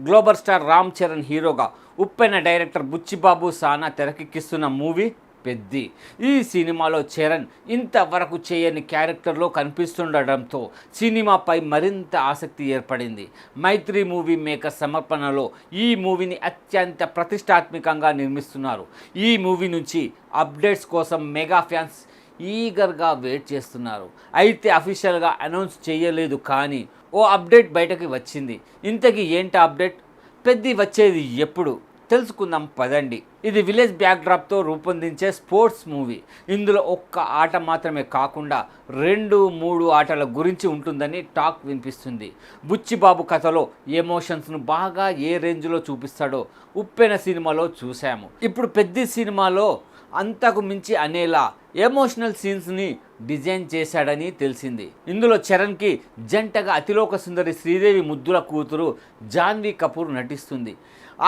Global star Ram Charan హీరోగా ఉప్పెన director Buchibabu సానా తెరకెక్కిస్తున్న movie Peddi. ఈ సినిమాలో చరణ్ ఇంతవరకు చేయని క్యారెక్టర్లో కనిపిస్తుండడంతో సినిమాపై మరింత ఆసక్తి ఏర్పడింది. మైత్రి మూవీ మేకర్ సమర్పణలో ఈ మూవీని అత్యంత ప్రతిష్టాత్మకంగా నిర్మిస్తున్నారు. ఈ మూవీ నుంచి అప్డేట్స్ కోసం మెగా ఫ్యాన్స్ ఈగర్గా వెయిట్ చేస్తున్నారు. అయితే అఫీషియల్గా అనౌన్స్ చేయలేదు, కానీ ఓ అప్డేట్ బయటకి వచ్చింది. ఇంతకీ ఏంటి అప్డేట్? పెద్ది వచ్చేది ఎప్పుడు తెలుసుకుందాం పదండి. ఇది విలేజ్ బ్యాక్డ్రాప్తో రూపొందించే స్పోర్ట్స్ మూవీ. ఇందులో ఒక్క ఆట మాత్రమే కాకుండా 2-3 ఆటల గురించి ఉంటుందని టాక్ వినిపిస్తుంది. బుచ్చిబాబు కథలో ఎమోషన్స్ను బాగా ఏ రేంజ్లో చూపిస్తాడో ఉప్పెన సినిమాలో చూసాము. ఇప్పుడు పెద్ద సినిమాలో అంతకు మించి అనేలా ఎమోషనల్ సీన్స్ని డిజైన్ చేశాడని తెలిసింది. ఇందులో చరణ్కి జంటగా అతిలోక సుందరి శ్రీదేవి ముద్దుల కూతురు జాన్వీ కపూర్ నటిస్తుంది.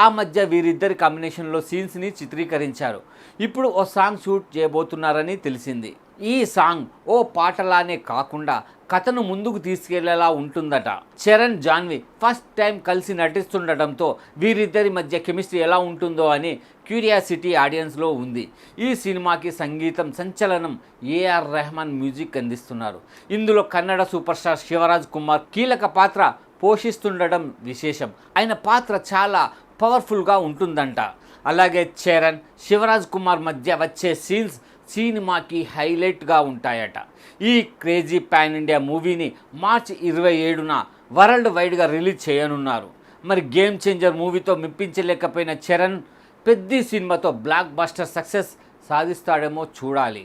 ఆ మధ్య వీరిద్దరి కాంబినేషన్లో సీన్స్ని చిత్రీకరించారు. ఇప్పుడు ఓ సాంగ్ షూట్ చేయబోతున్నారని తెలిసింది. ఈ సాంగ్ ఓ పాటలానే కాకుండా కథను ముందుకు తీసుకెళ్లేలా ఉంటుందట. చరణ్ జాన్వీ ఫస్ట్ టైం కలిసి నటిస్తుండటంతో వీరిద్దరి మధ్య కెమిస్ట్రీ ఎలా ఉంటుందో అని క్యూరియాసిటీ ఆడియన్స్లో ఉంది. ఈ సినిమాకి సంగీతం సంచలనం ఏఆర్ రెహమాన్ మ్యూజిక్ అందిస్తున్నారు. ఇందులో కన్నడ సూపర్ స్టార్ శివరాజ్ కుమార్ కీలక పాత్ర పోషిస్తుండడం విశేషం. ఆయన పాత్ర చాలా పవర్ఫుల్గా ఉంటుందంట. అలాగే చరణ్ శివరాజ్ కుమార్ మధ్య వచ్చే సీన్స్ సినిమాకి హైలైట్గా ఉంటాయట. ఈ క్రేజీ పాన్ ఇండియా మూవీని మార్చి 27న వరల్డ్ వైడ్గా రిలీజ్ చేయనున్నారు. మరి గేమ్ చేంజర్ మూవీతో మెప్పించలేకపోయిన చరణ్ పెద్ద సినిమాతో బ్లాక్ బస్టర్ సక్సెస్ సాధిస్తాడేమో చూడాలి.